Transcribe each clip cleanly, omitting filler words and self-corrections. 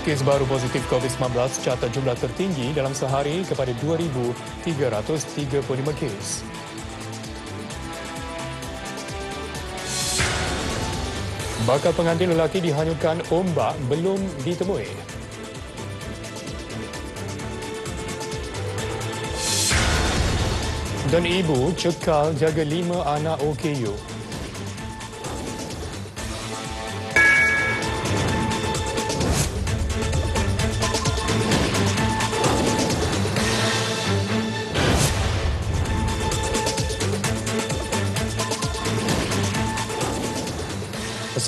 Kes baru positif COVID-19 catat jumlah tertinggi dalam sehari kepada 2,335 kes. Bakal pengantin lelaki dihanyutkan ombak belum ditemui. Dan ibu cekal jaga 5 anak OKU.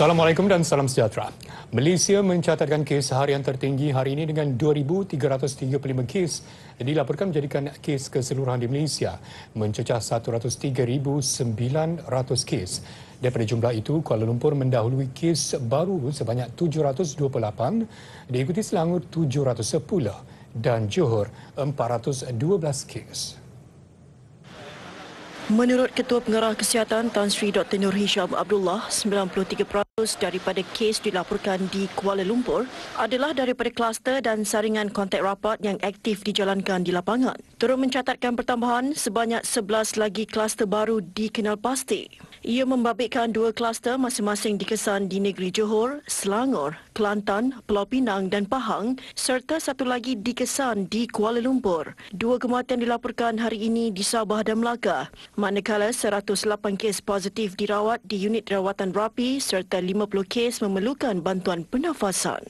Assalamualaikum dan salam sejahtera. Malaysia mencatatkan kes harian tertinggi hari ini dengan 2,335 kes dilaporkan menjadikan kes keseluruhan di Malaysia mencecah 103,900 kes. Daripada jumlah itu, Kuala Lumpur mendahului kes baru sebanyak 728, diikuti Selangor 710 dan Johor 412 kes. Menurut Ketua Pengarah Kesihatan Tan Sri Dr. Nur Hisham Abdullah, 93% daripada kes dilaporkan di Kuala Lumpur adalah daripada kluster dan saringan kontak rapat yang aktif dijalankan di lapangan. Turut mencatatkan pertambahan sebanyak 11 lagi kluster baru dikenal pasti. Ia membabitkan 2 kluster masing-masing dikesan di negeri Johor, Selangor, Kelantan, Pulau Pinang dan Pahang serta satu lagi dikesan di Kuala Lumpur. 2 kematian dilaporkan hari ini di Sabah dan Melaka. Manakala 108 kes positif dirawat di unit rawatan rapi serta 50 kes memerlukan bantuan pernafasan.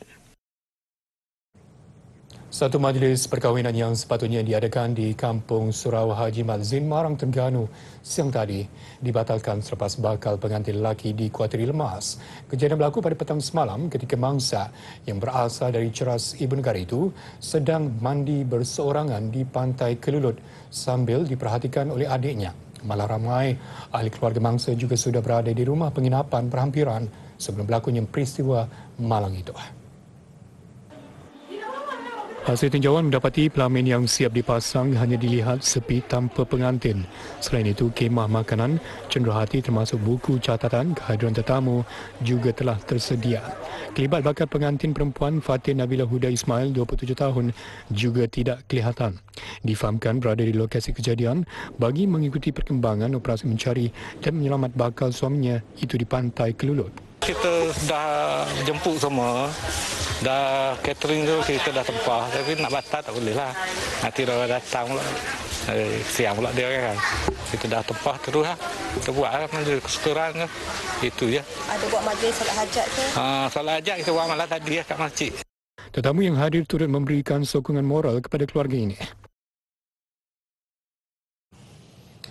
Satu majlis perkahwinan yang sepatutnya diadakan di Kampung Surau Haji Mat Zain, Marang, Terengganu siang tadi dibatalkan selepas bakal pengantin lelaki dikuatiri lemas. Kejadian berlaku pada petang semalam ketika mangsa yang berasal dari ceras ibu negara itu sedang mandi berseorangan di Pantai Kelulut sambil diperhatikan oleh adiknya. Malah ramai ahli keluarga mangsa juga sudah berada di rumah penginapan berhampiran sebelum berlakunya peristiwa malang itu. Hasil tinjauan mendapati pelamin yang siap dipasang hanya dilihat sepi tanpa pengantin. Selain itu, kemah makanan, cenderahati termasuk buku catatan kehadiran tetamu juga telah tersedia. Kelibat bakal pengantin perempuan Fatin Nabila Huda Ismail, 27 tahun, juga tidak kelihatan. Difahamkan berada di lokasi kejadian bagi mengikuti perkembangan operasi mencari dan menyelamat bakal suaminya itu di Pantai Kelulut. Kita dah jemput semua, dah catering tu kita dah tempah, tapi nak batal tak boleh lah. Nanti dah datang pula, siang pula dia kan. Kita dah tempah terus lah, kita buat lah kesukaran tu, itu je. Ada buat majlis solat hajat ke? Solat hajat kita buat malam tadi lah kat masjid. Tetamu yang hadir turut memberikan sokongan moral kepada keluarga ini.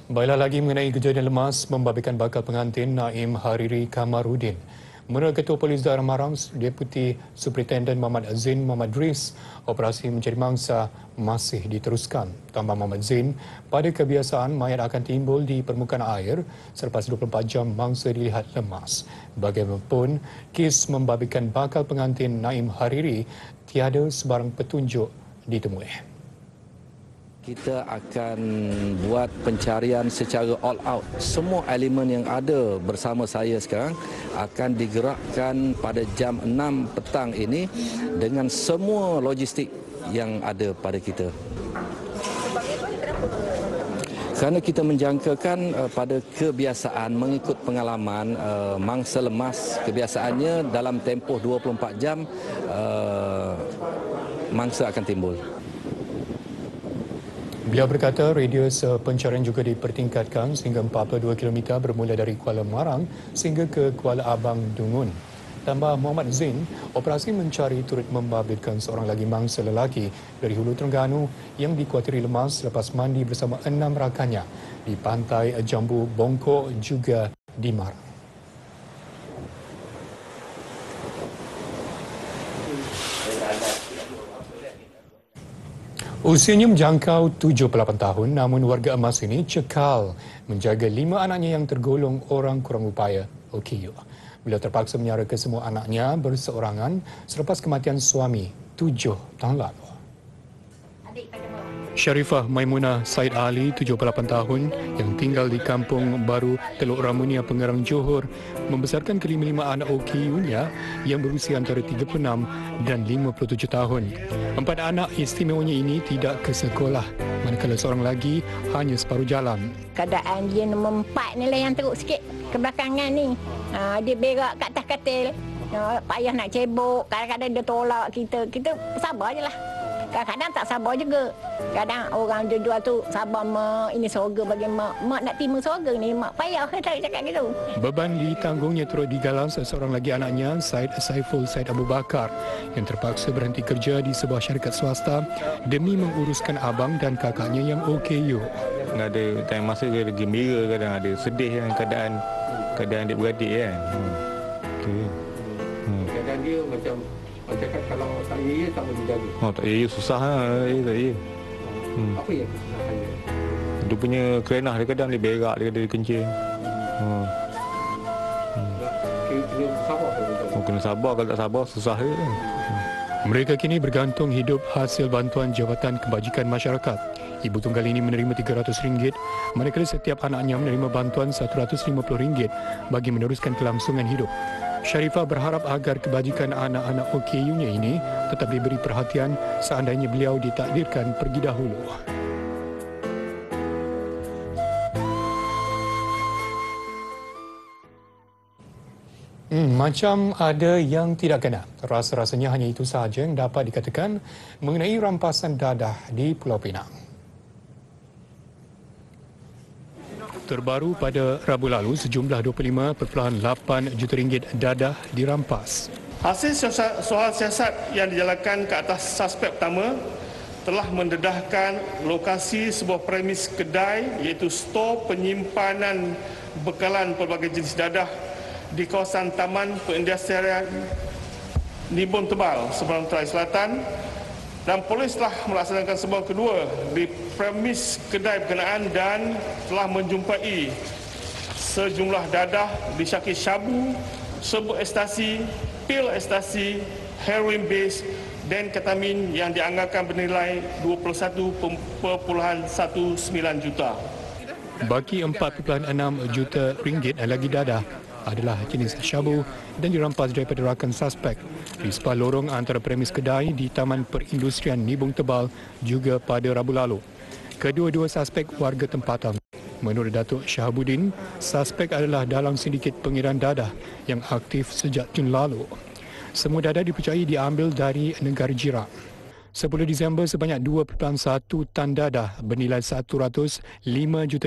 Baiklah, lagi mengenai kejadian lemas membabitkan bakal pengantin Naim Hariri Kamarudin. Menurut Ketua Polis Daerah Marang, Deputi Superintenden Muhammad Zain Muhammad Riz, operasi mencari mangsa masih diteruskan. Tambah Muhammad Zain, pada kebiasaan mayat akan timbul di permukaan air selepas 24 jam mangsa dilihat lemas. Bagaimanapun, kes membabitkan bakal pengantin Naim Hariri tiada sebarang petunjuk ditemui. Kita akan buat pencarian secara all out. Semua elemen yang ada bersama saya sekarang akan digerakkan pada jam 6 petang ini dengan semua logistik yang ada pada kita. Kerana kita menjangkakan pada kebiasaan mengikut pengalaman mangsa lemas, kebiasaannya dalam tempoh 24 jam mangsa akan timbul. Beliau berkata radius pencarian juga dipertingkatkan sehingga 42 km bermula dari Kuala Marang sehingga ke Kuala Abang Dungun. Tambah Muhammad Zain, operasi mencari turut membabitkan seorang lagi mangsa lelaki dari Hulu Terengganu yang dikuatiri lemas selepas mandi bersama 6 rakannya di Pantai Jambu Bongkok juga di Marang. Usianya menjangkau 78 tahun namun warga emas ini cekal menjaga 5 anaknya yang tergolong orang kurang upaya OKU. Beliau terpaksa menyara ke semua anaknya berseorangan selepas kematian suami 7 tahun lalu. Sharifah Maimunah Said Ali, 78 tahun, yang tinggal di Kampung Baru, Teluk Ramunia, Pengerang, Johor, membesarkan kelima-lima anak OKU-nya yang berusia antara 36 dan 57 tahun. 4 anak istimewanya ini tidak ke sekolah, manakala seorang lagi hanya separuh jalan. Keadaan dia nombor 4 ni lah yang teruk sikit kebelakangan ni. Dia berak kat atas katil. Payah nak cebok, kadang-kadang dia tolak kita. Kita sabar je lah. Kadang-kadang tak sabar juga. Kadang orang jual tu sabar mak, ini sorga bagi mak. Mak nak terima sorga ni, mak payah ke cakap gitu. Beban ditanggungnya turut digalas seorang lagi anaknya, Said Saiful Said Abu Bakar, yang terpaksa berhenti kerja di sebuah syarikat swasta demi menguruskan abang dan kakaknya yang OKU. Ada time masa dia gembira, kadang ada sedih kan keadaan adik-beradik kan. Kadang dia macam cakap kalau tak ya tak boleh jaga. Tak ya susah lah, tak ya. Apa yang kesusahannya? Dia punya kerenah dia kadang dia berak, dia kadang dia kencing. Kena sabar ke? Kena sabar, kalau tak sabar susah dia. Mereka kini bergantung hidup hasil bantuan Jabatan Kebajikan Masyarakat. Ibu tunggal ini menerima RM300, manakala setiap anaknya menerima bantuan RM150 bagi meneruskan kelangsungan hidup. Sharifah berharap agar kebajikan anak-anak OKU-nya ini tetap diberi perhatian seandainya beliau ditakdirkan pergi dahulu. Macam ada yang tidak kena. Rasa-rasanya hanya itu sahaja yang dapat dikatakan mengenai rampasan dadah di Pulau Pinang. Terbaru pada Rabu lalu, sejumlah RM25.8 juta dadah dirampas. Hasil soal siasat yang dijalankan ke atas suspek pertama telah mendedahkan lokasi sebuah premis kedai iaitu stor penyimpanan bekalan pelbagai jenis dadah di kawasan Taman Perindustrian Nibong Tebal, Seberang Terai Selatan, dan polis telah melaksanakan sembang kedua di premis kedai berkenaan dan telah menjumpai sejumlah dadah disyaki syabu, serbuk ekstasi, pil ekstasi, heroin base dan ketamin yang dianggarkan bernilai RM21.19 juta. Baki RM4.6 juta lagi dadah adalah jenis syabu dan dirampas daripada rakan suspek di sebuah lorong antara premis kedai di Taman Perindustrian Nibong Tebal juga pada Rabu lalu. Kedua-dua suspek warga tempatan. Menurut Datuk Syahabuddin, suspek adalah dalam sindiket pengiran dadah yang aktif sejak Jun lalu. Semua dadah dipercayai diambil dari negara jiran. 10 Disember sebanyak 2.1 tan dadah bernilai RM105 juta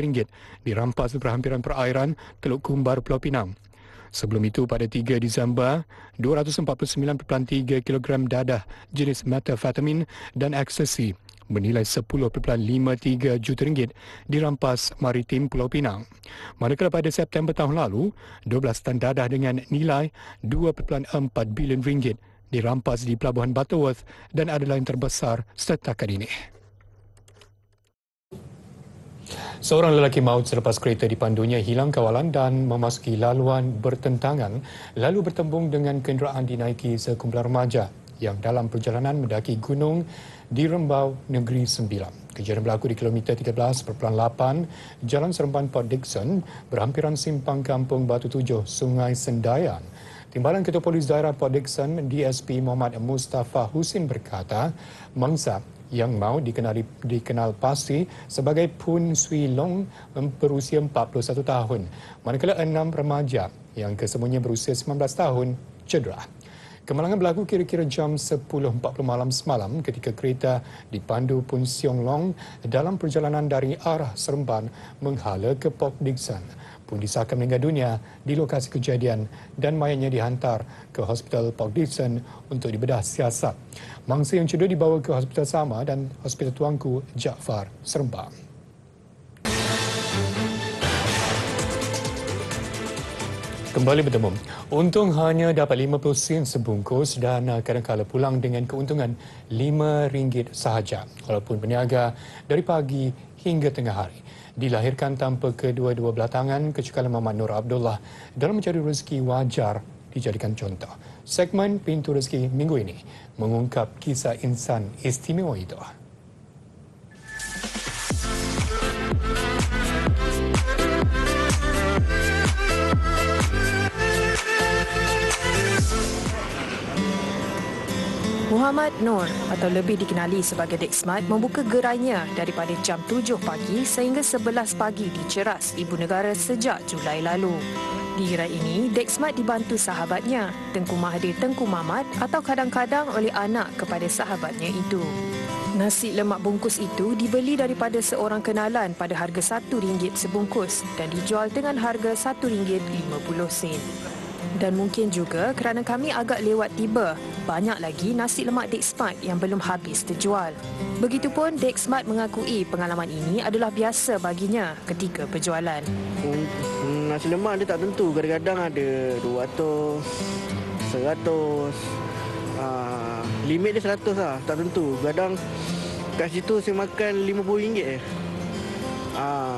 dirampas di perhampiran perairan Teluk Kumbar, Pulau Pinang. Sebelum itu pada 3 Disember, 249.3 kilogram dadah jenis metafetamin dan ekstasi bernilai RM10.53 juta dirampas maritim Pulau Pinang. Manakala pada September tahun lalu, 12 tan dadah dengan nilai RM2.4 bilion dirampas di Pelabuhan Butterworth dan adalah yang terbesar setakat ini. Seorang lelaki maut selepas kereta dipandunya hilang kawalan dan memasuki laluan bertentangan lalu bertembung dengan kenderaan dinaiki sekumpulan remaja yang dalam perjalanan mendaki gunung di Rembau Negeri Sembilan. Kejadian berlaku di kilometer 13.8 Jalan Seremban Port Dickson berhampiran simpang Kampung Batu 7, Sungai Sendayan. Timbalan Ketua Polis Daerah Port Dickson, DSP Muhammad Mustafa Husin berkata, mangsa yang maut dikenal pasti sebagai Pun Swee Long berusia 41 tahun, manakala 6 remaja yang kesemuanya berusia 19 tahun cedera. Kemalangan berlaku kira-kira jam 10.40 malam semalam ketika kereta dipandu Pun Siong Long dalam perjalanan dari arah Seremban menghala ke Port Dickson. Pun disahkan meninggal dunia di lokasi kejadian dan mayatnya dihantar ke Hospital Port Dickson untuk dibedah siasat. Mangsa yang cedera dibawa ke Hospital Sama dan Hospital Tuanku Jaafar, Seremban. Kembali bertemu. Untung hanya dapat 50 sen sebungkus dan kadang-kadang pulang dengan keuntungan RM5 sahaja walaupun berniaga dari pagi hingga tengah hari. Dilahirkan tanpa kedua-dua belah tangan, kecekalan Muhammad Nur Abdullah dalam mencari rezeki wajar dijadikan contoh. Segmen Pintu Rezeki minggu ini mengungkap kisah insan istimewa itu. Muhammad Nur atau lebih dikenali sebagai Dek Smart membuka gerainya daripada jam 7 pagi sehingga 11 pagi di Ceras, Ibu Negara sejak Julai lalu. Di gerai ini, Dek Smart dibantu sahabatnya, Tengku Mahathir Tengku Mamat atau kadang-kadang oleh anak kepada sahabatnya itu. Nasi lemak bungkus itu dibeli daripada seorang kenalan pada harga RM1 sebungkus dan dijual dengan harga RM1.50. Dan mungkin juga kerana kami agak lewat tiba, banyak lagi nasi lemak Dek Smart yang belum habis terjual. Begitupun Dek Smart mengakui pengalaman ini adalah biasa baginya ketika berjualan. Nasi lemak dia tak tentu, kadang-kadang ada 200, 100, limit dia 100 lah, tak tentu. Kadang kat situ saya makan RM50 je.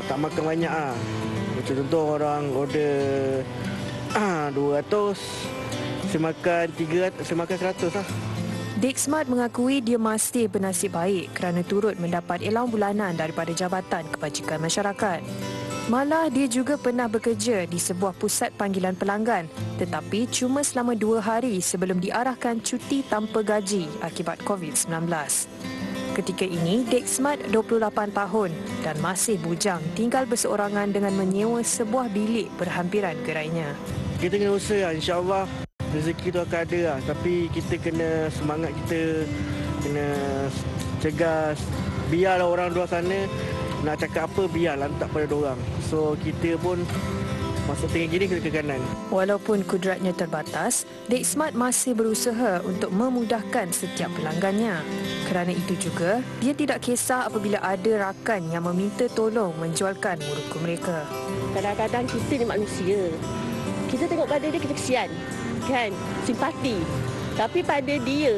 Tak makan banyak lah. Macam contoh orang order 200, saya makan 300, saya makan 100 lah. Dek Smart mengakui dia masih bernasib baik kerana turut mendapat allowance bulanan daripada Jabatan Kebajikan Masyarakat. Malah dia juga pernah bekerja di sebuah pusat panggilan pelanggan tetapi cuma selama 2 hari sebelum diarahkan cuti tanpa gaji akibat COVID-19. Ketika ini, Dek Smart 28 tahun dan masih bujang tinggal berseorangan dengan menyewa sebuah bilik berhampiran gerainya. Kita kena usaha, insya-Allah rezeki tu akan ada lah. Tapi kita kena semangat, kita kena cegah. Biarlah orang luar sana nak cakap apa, biar lantak pada diorang. So kita pun masuk tengah kiri ke kanan. Walaupun kudratnya terbatas, Dek Smart masih berusaha untuk memudahkan setiap pelanggannya. Kerana itu juga, dia tidak kisah apabila ada rakan yang meminta tolong menjualkan muruku mereka. Kadang-kadang kita ni manusia. Kita tengok pada dia, kita kesian. Kan? Simpati. Tapi pada dia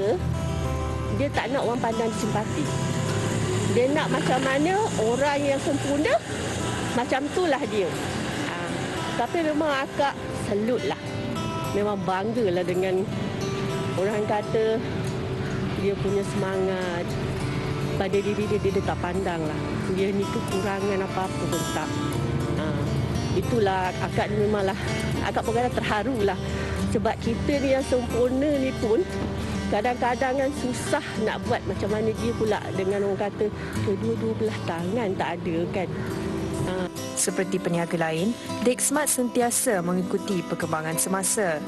tak nak orang pandang simpati. Dia nak macam mana orang yang sempurna, macam itulah dia. Tapi memang agak salut lah. Memang banggalah dengan orang kata dia punya semangat. Pada diri dia tak pandang lah. Dia ni kekurangan apa-apa pun tak. Itulah akak memanglah, akak pun terharu lah. Sebab kita ni yang sempurna ni pun kadang-kadang kan susah nak buat macam mana dia pula dengan orang kata kedua-dua belah tangan tak ada kan. Seperti peniaga lain, Dek Smart sentiasa mengikuti perkembangan semasa.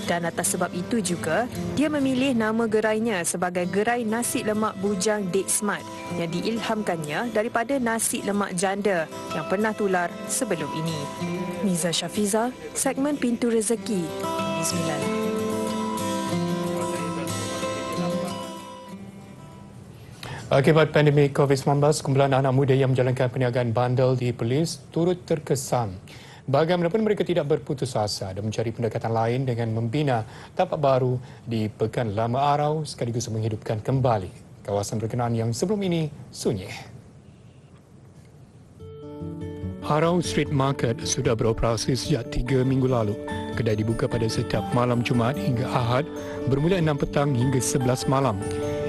Dan atas sebab itu juga, dia memilih nama gerainya sebagai Gerai Nasi Lemak Bujang Dek Smart yang diilhamkannya daripada nasi lemak janda yang pernah tular sebelum ini. Niza Syafiza, segmen Pintu Rezeki, TV9. Akibat pandemik COVID-19, kumpulan anak muda yang menjalankan perniagaan bandel di Perlis turut terkesan. Bagaimanapun mereka tidak berputus asa dan mencari pendekatan lain dengan membina tapak baru di Pekan Lama Arau sekaligus menghidupkan kembali kawasan berkenaan yang sebelum ini sunyi. Arau Street Market sudah beroperasi sejak 3 minggu lalu. Kedai dibuka pada setiap malam Jumaat hingga Ahad bermula 6 petang hingga 11 malam.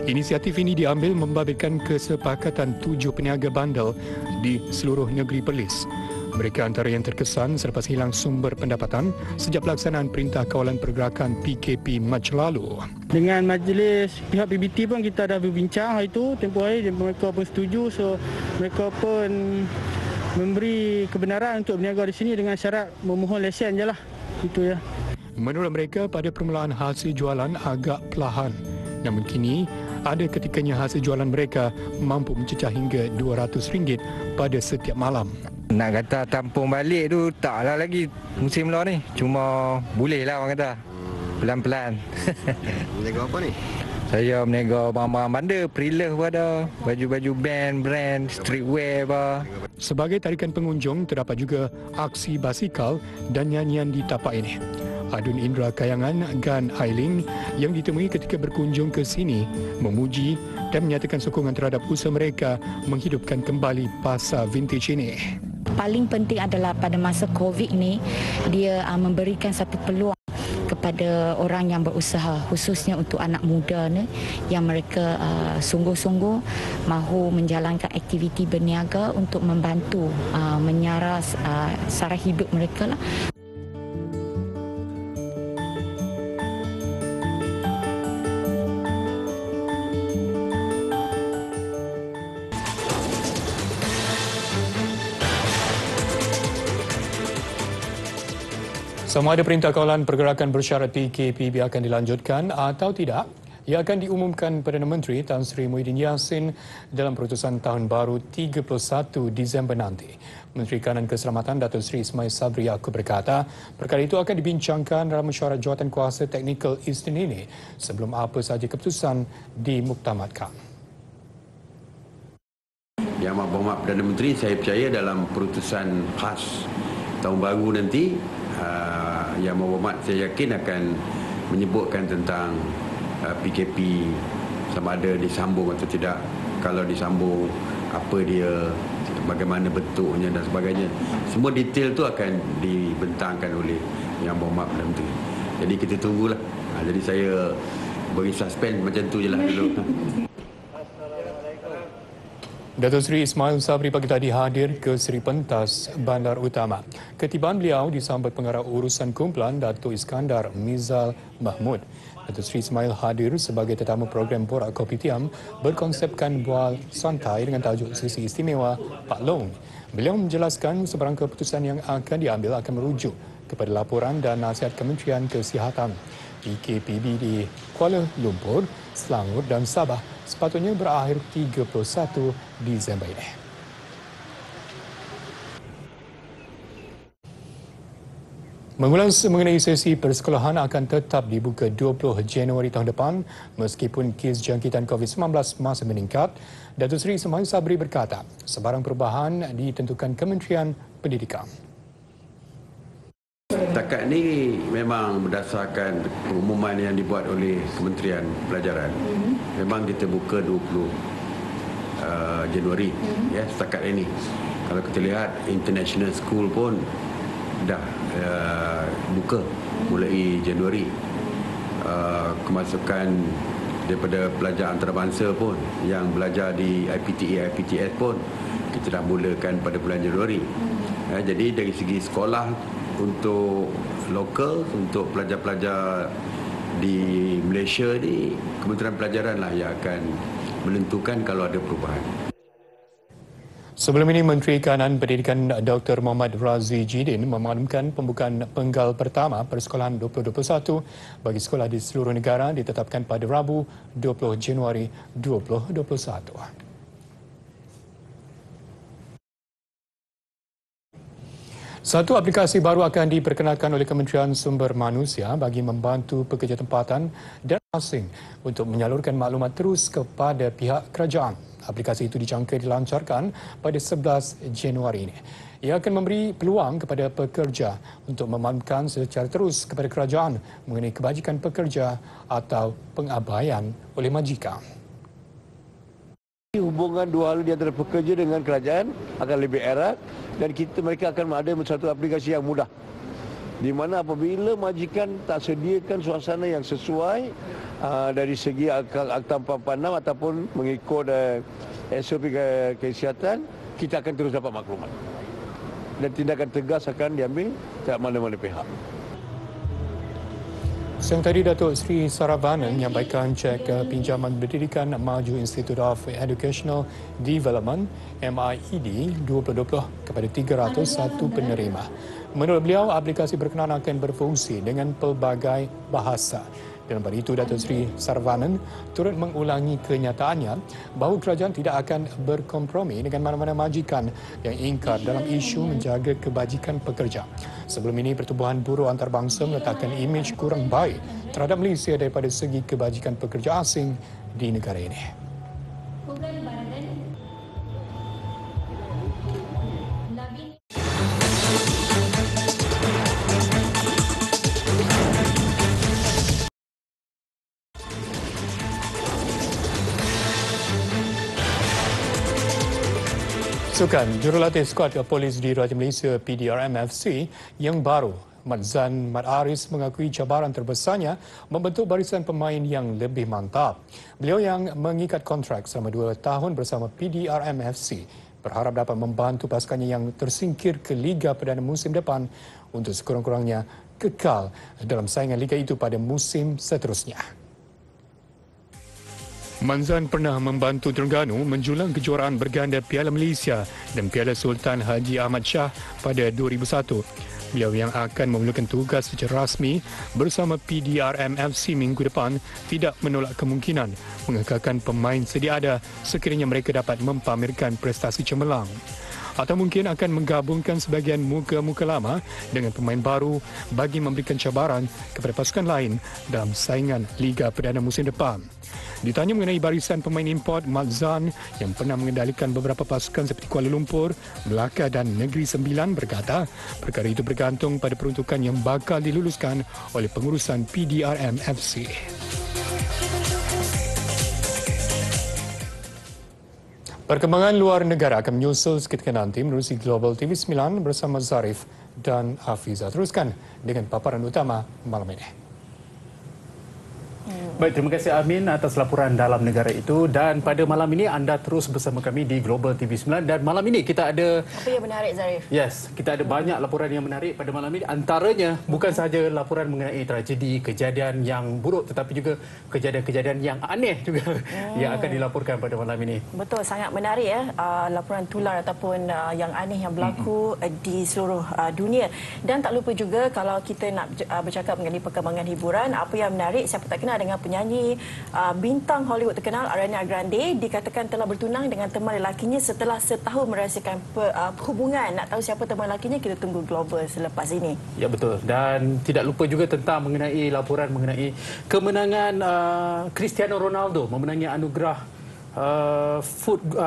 Inisiatif ini diambil membabitkan kesepakatan 7 peniaga bandel di seluruh negeri Perlis. Mereka antara yang terkesan selepas hilang sumber pendapatan sejak pelaksanaan Perintah Kawalan Pergerakan PKP Mac lalu. Dengan majlis pihak PBT pun kita dah berbincang hari itu, tempoh hari mereka pun setuju, so mereka pun memberi kebenaran untuk berniaga di sini dengan syarat memohon lesen je lah. Itu ya. Menurut mereka, pada permulaan hasil jualan agak perlahan. Namun kini, ada ketikanya hasil jualan mereka mampu mencecah hingga RM200 pada setiap malam. Nak kata tampung balik tu taklah lagi musim law ni. Cuma bolehlah orang kata. Pelan-pelan. Berniaga apa ni? Saya berniaga barang-barang bandar, pre-love pun ada, baju-baju brand, streetwear apa. Sebagai tarikan pengunjung, terdapat juga aksi basikal dan nyanyian di tapak ini. Adun Indra Kayangan Gan Ailing yang ditemui ketika berkunjung ke sini memuji dan menyatakan sokongan terhadap usaha mereka menghidupkan kembali pasar vintage ini. Paling penting adalah pada masa COVID ni, dia memberikan satu peluang kepada orang yang berusaha, khususnya untuk anak muda ni yang mereka sungguh-sungguh mahu menjalankan aktiviti berniaga untuk membantu menyara sara hidup mereka lah. Sama ada perintah kawalan pergerakan bersyarat PKPB akan dilanjutkan atau tidak, ia akan diumumkan Perdana Menteri Tan Sri Muhyiddin Yassin dalam perutusan tahun baru 31 Disember nanti. Menteri Kanan Keselamatan Datuk Seri Ismail Sabri Yaakob berkata, perkara itu akan dibincangkan dalam mesyuarat jawatankuasa teknikal Isnin ini sebelum apa sahaja keputusan dimuktamadkan. Yang Berhormat Perdana Menteri, saya percaya dalam perutusan khas tahun baru nanti, Yang Berhormat saya yakin akan menyebutkan tentang PKP sama ada disambung atau tidak. Kalau disambung, apa dia, bagaimana bentuknya dan sebagainya. Semua detail tu akan dibentangkan oleh Yang Berhormat Perdana Menteri. Jadi kita tunggulah. Jadi saya beri suspend macam tu je lah dulu. Datuk Seri Ismail Sabri pagi tadi hadir ke Seri Pentas Bandar Utama. Ketibaan beliau disambut Pengarah Urusan Kumpulan Datuk Iskandar Mizal Mahmud. Datuk Seri Ismail hadir sebagai tetamu program Borak Kopitiam berkonsepkan bual santai dengan tajuk Sesi Istimewa Pak Long. Beliau menjelaskan sebarang keputusan yang akan diambil akan merujuk kepada laporan dan nasihat Kementerian Kesihatan. PKPB di Kuala Lumpur, Selangor dan Sabah sepatutnya berakhir 31 Disember ini. Mengulas mengenai sesi persekolahan akan tetap dibuka 20 Januari tahun depan meskipun kes jangkitan COVID-19 masih meningkat. Datuk Seri Ismail Sabri berkata, sebarang perubahan ditentukan Kementerian Pendidikan. Setakat ni memang berdasarkan pengumuman yang dibuat oleh Kementerian Pelajaran. Memang kita buka 20 Januari ya setakat ini. Kalau kita lihat international school pun dah buka mulai Januari. Kemasukan daripada pelajar antarabangsa pun yang belajar di IPTA, IPTS pun kita dah mulakan pada bulan Januari. Jadi dari segi sekolah untuk lokal, untuk pelajar-pelajar di Malaysia ni, Kementerian Pelajaran lah yang akan menentukan kalau ada perubahan. Sebelum ini, Menteri Kanan Pendidikan Dr. Muhammad Razi Jidin memaklumkan pembukaan penggal pertama persekolahan 2021 bagi sekolah di seluruh negara ditetapkan pada Rabu 20 Januari 2021. Satu aplikasi baru akan diperkenalkan oleh Kementerian Sumber Manusia bagi membantu pekerja tempatan dan asing untuk menyalurkan maklumat terus kepada pihak kerajaan. Aplikasi itu dijangka dilancarkan pada 11 Januari ini. Ia akan memberi peluang kepada pekerja untuk memaklumkan secara terus kepada kerajaan mengenai kebajikan pekerja atau pengabaian oleh majikan. Hubungan dua hal di antara pekerja dengan kerajaan akan lebih erat dan mereka akan ada satu aplikasi yang mudah. Di mana apabila majikan tak sediakan suasana yang sesuai dari segi Akta 46 ataupun mengikut SOP kesihatan, kita akan terus dapat maklumat. Dan tindakan tegas akan diambil tak mana-mana pihak. Siang tadi, Datuk Seri Saravanan menyampaikan cek pinjaman pendidikan maju Institute of Educational Development MIED 2020 kepada 301 penerima. Menurut beliau, aplikasi berkenaan akan berfungsi dengan pelbagai bahasa. Dalam pada itu, Datuk Seri Saravanan turut mengulangi kenyataannya bahawa kerajaan tidak akan berkompromi dengan mana-mana majikan yang ingkar dalam isu menjaga kebajikan pekerja. Sebelum ini, Pertubuhan Buruh Antarabangsa meletakkan imej kurang baik terhadap Malaysia daripada segi kebajikan pekerja asing di negara ini. Sukan, jurulatih skuad polis di Raja Malaysia PDRM-FC yang baru, Mat Zan Mat Aris mengakui cabaran terbesarnya membentuk barisan pemain yang lebih mantap. Beliau yang mengikat kontrak selama 2 tahun bersama PDRM-FC berharap dapat membantu pasukannya yang tersingkir ke Liga Perdana musim depan untuk sekurang-kurangnya kekal dalam saingan Liga itu pada musim seterusnya. Manzan pernah membantu Terengganu menjulang kejuaraan berganda Piala Malaysia dan Piala Sultan Haji Ahmad Shah pada 2001. Beliau yang akan memulakan tugas secara rasmi bersama PDRM FC minggu depan tidak menolak kemungkinan mengekalkan pemain sedia ada sekiranya mereka dapat mempamerkan prestasi cemerlang. Atau mungkin akan menggabungkan sebahagian muka-muka lama dengan pemain baru bagi memberikan cabaran kepada pasukan lain dalam saingan Liga Perdana musim depan. Ditanya mengenai barisan pemain import Mat Zan yang pernah mengendalikan beberapa pasukan seperti Kuala Lumpur, Melaka dan Negeri Sembilan berkata, perkara itu bergantung pada peruntukan yang bakal diluluskan oleh pengurusan PDRM FC. Perkembangan luar negara akan menyusul seketika nanti menerusi Global TV 9 bersama Zarif dan Hafiza. Teruskan dengan paparan utama malam ini. Baik, terima kasih Amin atas laporan dalam negara itu, dan pada malam ini anda terus bersama kami di Global TV 9 dan malam ini kita ada apa yang menarik, Zarif? Yes, kita ada banyak laporan yang menarik pada malam ini, antaranya bukan sahaja laporan mengenai tragedi, kejadian yang buruk tetapi juga kejadian-kejadian yang aneh juga yang akan dilaporkan pada malam ini. Betul, sangat menarik ya, laporan tular ataupun yang aneh yang berlaku di seluruh dunia. Dan tak lupa juga kalau kita nak bercakap mengenai perkembangan hiburan, apa yang menarik, siapa tak kenal dengan penyanyi bintang Hollywood terkenal Ariana Grande dikatakan telah bertunang dengan teman lelakinya setelah setahun merahsiakan hubungan. Nak tahu siapa teman lelakinya, kita tunggu Global selepas ini. Ya, betul. Dan tidak lupa juga tentang mengenai laporan mengenai kemenangan Cristiano Ronaldo memenangi anugerah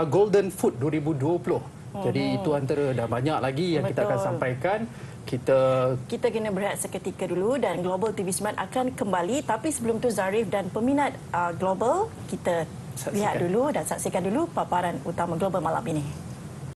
Golden Foot 2020. Jadi itu antara dah banyak lagi yang kita akan sampaikan. Kita kena berehat seketika dulu dan Global TV 9 akan kembali. Tapi sebelum tu Zarif dan peminat Global, kita lihat dulu dan saksikan dulu paparan utama Global malam ini.